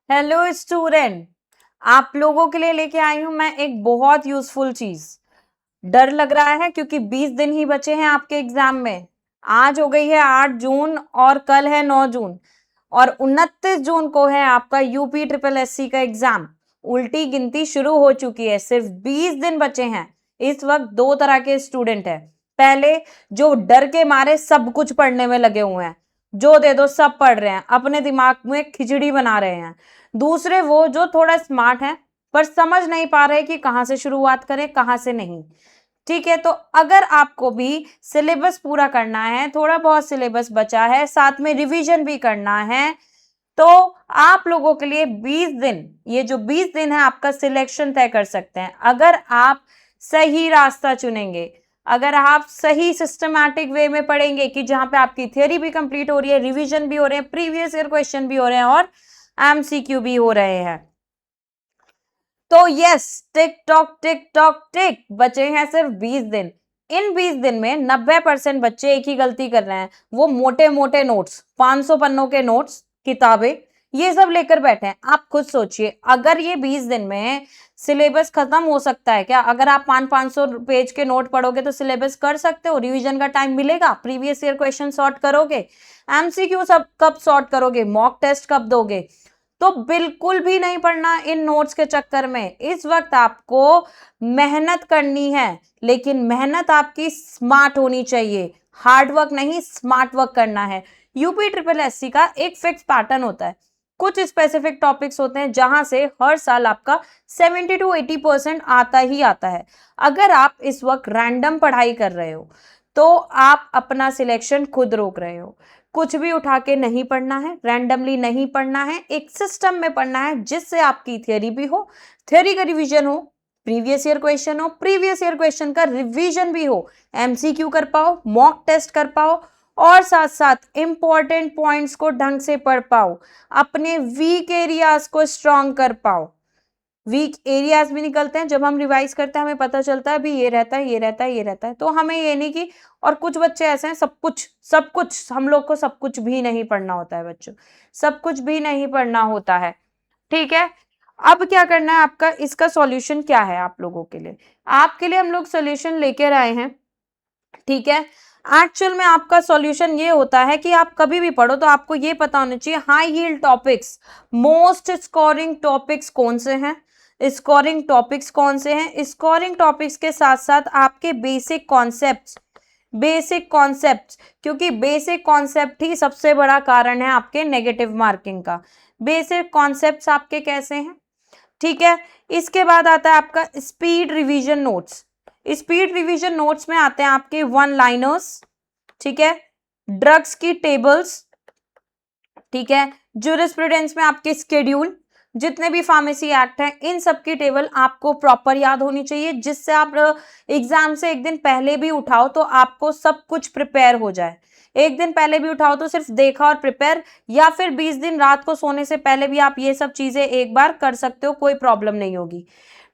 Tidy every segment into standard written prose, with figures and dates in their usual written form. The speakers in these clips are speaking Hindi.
हेलो स्टूडेंट, आप लोगों के लिए लेके आई हूं मैं एक बहुत यूजफुल चीज। डर लग रहा है क्योंकि 20 दिन ही बचे हैं आपके एग्जाम में। आज हो गई है 8 जून और कल है 9 जून और 29 जून को है आपका यूपी ट्रिपल एससी का एग्जाम। उल्टी गिनती शुरू हो चुकी है, सिर्फ 20 दिन बचे हैं। इस वक्त दो तरह के स्टूडेंट हैं। पहले जो डर के मारे सब कुछ पढ़ने में लगे हुए हैं, जो दे दो सब पढ़ रहे हैं, अपने दिमाग में खिचड़ी बना रहे हैं। दूसरे वो जो थोड़ा स्मार्ट हैं पर समझ नहीं पा रहे कि कहां से शुरुआत करें कहां से नहीं। ठीक है, तो अगर आपको भी सिलेबस पूरा करना है, थोड़ा बहुत सिलेबस बचा है, साथ में रिवीजन भी करना है, तो आप लोगों के लिए 20 दिन, ये जो 20 दिन है आपका सिलेक्शन तय कर सकते हैं। अगर आप सही रास्ता चुनेंगे, अगर आप सही सिस्टमैटिक वे में पढ़ेंगे कि जहां पे आपकी थियोरी भी कंप्लीट हो रही है, रिवीजन भी हो रहे हैं, प्रीवियस ईयर क्वेश्चन भी हो रहे हैं और एमसीक्यू भी हो रहे हैं, तो yes, tick tock tick tock tick, बचे हैं सिर्फ 20 दिन। इन 20 दिन में 90% बच्चे एक ही गलती कर रहे हैं, वो मोटे मोटे नोट्स, 500 पन्नों के नोट्स, किताबें, ये सब लेकर बैठे हैं। आप खुद सोचिए, अगर ये 20 दिन में सिलेबस खत्म हो सकता है क्या? अगर आप 500 पेज के नोट पढ़ोगे तो सिलेबस कर सकते हो? रिवीजन का टाइम मिलेगा? प्रीवियस ईयर क्वेश्चन सॉर्ट करोगे? एमसीक्यू सब कब सॉर्ट करोगे? मॉक टेस्ट कब दोगे? तो बिल्कुल भी नहीं पढ़ना इन नोट्स के चक्कर में। इस वक्त आपको मेहनत करनी है, लेकिन मेहनत आपकी स्मार्ट होनी चाहिए। हार्ड वर्क नहीं, स्मार्ट वर्क करना है। यूपी ट्रिपल एससी का एक फिक्स पैटर्न होता है, कुछ स्पेसिफिक टॉपिक्स होते हैं जहां से हर साल आपका 70 to 80% आता ही आता है। अगर आप इस वक्त रैंडम पढ़ाई कर रहे हो तो आप अपना सिलेक्शन खुद रोक रहे हो। कुछ भी उठा के नहीं पढ़ना है, रैंडमली नहीं पढ़ना है, एक सिस्टम में पढ़ना है जिससे आपकी थियोरी भी हो, थियोरी का रिवीजन हो, प्रीवियस ईयर क्वेश्चन हो, प्रीवियस ईयर क्वेश्चन का रिवीजन भी हो, एमसीक्यू कर पाओ, मॉक टेस्ट कर पाओ और साथ साथ इंपॉर्टेंट पॉइंट्स को ढंग से पढ़ पाओ, अपने वीक एरियाज को स्ट्रॉन्ग कर पाओ। वीक एरियाज भी निकलते हैं जब हम रिवाइज करते हैं, हमें पता चलता है भी ये रहता है, ये रहता है, ये रहता है। तो हमें ये नहीं कि, और कुछ बच्चे ऐसे हैं सब कुछ हम लोग को सब कुछ भी नहीं पढ़ना होता है बच्चों, सब कुछ भी नहीं पढ़ना होता है। ठीक है, अब क्या करना है आपका, इसका सॉल्यूशन क्या है आप लोगों के लिए? आपके लिए हम लोग सॉल्यूशन लेकर आए हैं। ठीक है, एक्चुअल में आपका सॉल्यूशन ये होता है कि आप कभी भी पढ़ो तो आपको ये पता होना चाहिए high yield topics, most scoring topics कौन से हैं, स्कोरिंग टॉपिक्स कौन से हैं, स्कोरिंग टॉपिक्स के साथ साथ आपके बेसिक कॉन्सेप्ट्स, बेसिक कॉन्सेप्ट्स, क्योंकि बेसिक कॉन्सेप्ट ही सबसे बड़ा कारण है आपके नेगेटिव मार्किंग का। बेसिक कॉन्सेप्ट्स आपके कैसे हैं? ठीक है, इसके बाद आता है आपका speed revision notes. Speed revision notes में आते हैं आपके वन लाइनर्स, ठीक है, ड्रग्स की टेबल्स, ठीक है, ज्यूरिस्प्रूडेंस में आपके स्केड्यूल, जितने भी फार्मेसी एक्ट हैं इन सब की टेबल आपको प्रॉपर याद होनी चाहिए, जिससे आप एग्जाम से एक दिन पहले भी उठाओ तो आपको सब कुछ प्रिपेयर हो जाए। एक दिन पहले भी उठाओ तो सिर्फ देखा और प्रिपेयर, या फिर 20 दिन रात को सोने से पहले भी आप ये सब चीजें एक बार कर सकते हो, कोई प्रॉब्लम नहीं होगी।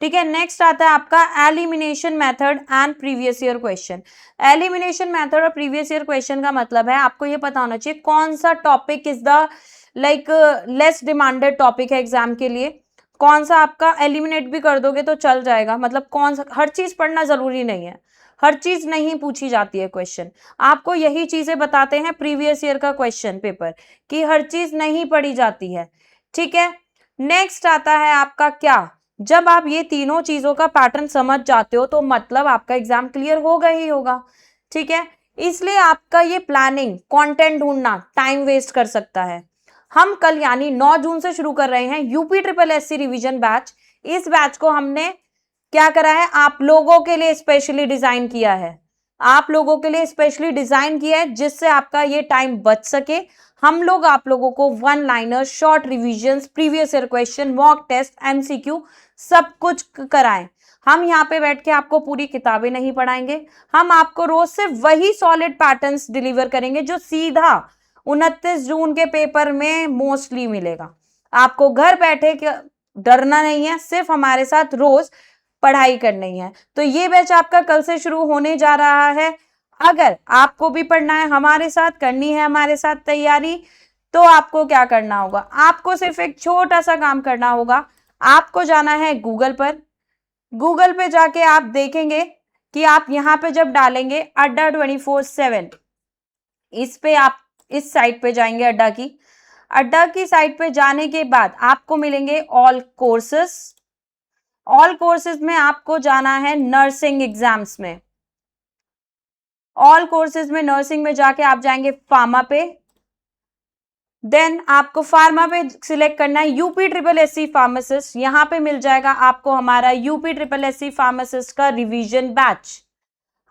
ठीक है, नेक्स्ट आता है आपका elimination method and previous year question. Elimination method और प्रीवियस ईयर क्वेश्चन का मतलब है आपको ये पता होना चाहिए कौन सा topic is the like less demanded topic है एग्जाम के लिए, कौन सा आपका एलिमिनेट भी कर दोगे तो चल जाएगा। मतलब कौन सा, हर चीज पढ़ना जरूरी नहीं है, हर चीज नहीं पूछी जाती है क्वेश्चन। आपको यही चीजें बताते हैं प्रीवियस ईयर का क्वेश्चन पेपर कि हर चीज नहीं पढ़ी जाती है। ठीक है, नेक्स्ट आता है आपका क्या, जब आप ये तीनों चीजों का पैटर्न समझ जाते हो तो मतलब आपका एग्जाम क्लियर होगा ही होगा। ठीक है, इसलिए आपका ये प्लानिंग, कंटेंट ढूंढना टाइम वेस्ट कर सकता है। हम कल यानी 9 जून से शुरू कर रहे हैं UP triple SC revision batch. इस बैच को हमने क्या करा है, आप लोगों के लिए स्पेशली डिजाइन किया है, आप लोगों के लिए स्पेशली डिजाइन किया है जिससे आपका ये टाइम बच सके। हम लोग आप लोगों को one liner, short revisions, previous year question, mock test, MCQ सब कुछ कराएं। हम यहाँ पे बैठ के आपको पूरी किताबें नहीं पढ़ाएंगे, हम आपको रोज से वही सॉलिड पैटर्न्स डिलीवर करेंगे जो सीधा 29 जून के पेपर में मोस्टली मिलेगा। आपको घर बैठे डरना नहीं है, सिर्फ हमारे साथ रोज पढ़ाई करनी है। तो ये बैच आपका कल से शुरू होने जा रहा है। अगर आपको भी पढ़ना है हमारे साथ, करनी है हमारे साथ तैयारी, तो आपको क्या करना होगा, आपको सिर्फ एक छोटा सा काम करना होगा। आपको जाना है गूगल पर। गूगल पे जाके आप देखेंगे कि आप यहाँ पे जब डालेंगे अड्डा 24/7, इस पे आप इस साइट पे जाएंगे, अड्डा की साइट पे जाने के बाद आपको मिलेंगे ऑल कोर्सेस। ऑल कोर्सेज में आपको जाना है नर्सिंग एग्जाम्स में। ऑल कोर्सेज में नर्सिंग में जाके आप जाएंगे फार्मा पे। देन आपको फार्मा पे सिलेक्ट करना है यूपी ट्रिपल एससी फार्मासिस्ट। यहां पे मिल जाएगा आपको हमारा यूपी ट्रिपल एससी फार्मासिस्ट का रिवीजन बैच।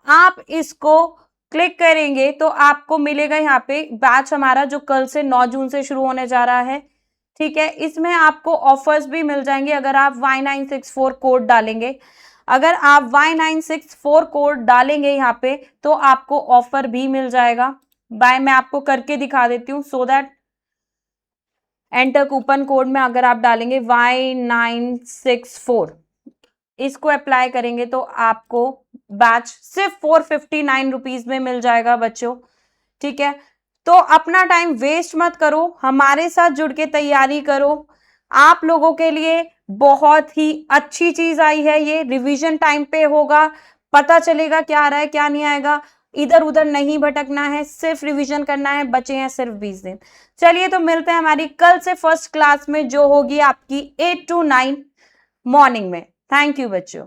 आप इसको क्लिक करेंगे तो आपको मिलेगा यहाँ पे बैच हमारा, जो कल से 9 जून से शुरू होने जा रहा है। ठीक है, इसमें आपको ऑफर्स भी मिल जाएंगे अगर आप Y964 कोड डालेंगे। अगर आप Y964 कोड डालेंगे यहाँ पे तो आपको ऑफर भी मिल जाएगा। मैं आपको करके दिखा देती हूँ, so that enter coupon code में अगर आप डालेंगे Y964, इसको अप्लाई करेंगे तो आपको बैच सिर्फ 459 रुपीज में मिल जाएगा बच्चों। ठीक है, तो अपना टाइम वेस्ट मत करो, हमारे साथ जुड़ के तैयारी करो। आप लोगों के लिए बहुत ही अच्छी चीज आई है, ये रिवीजन टाइम पे होगा, पता चलेगा क्या आ रहा है क्या नहीं आएगा, इधर उधर नहीं भटकना है, सिर्फ रिवीजन करना है। बचे हैं सिर्फ 20 दिन। चलिए तो मिलते हैं हमारी कल से फर्स्ट क्लास में, जो होगी आपकी 8 to 9 मॉर्निंग में। थैंक यू बच्चों।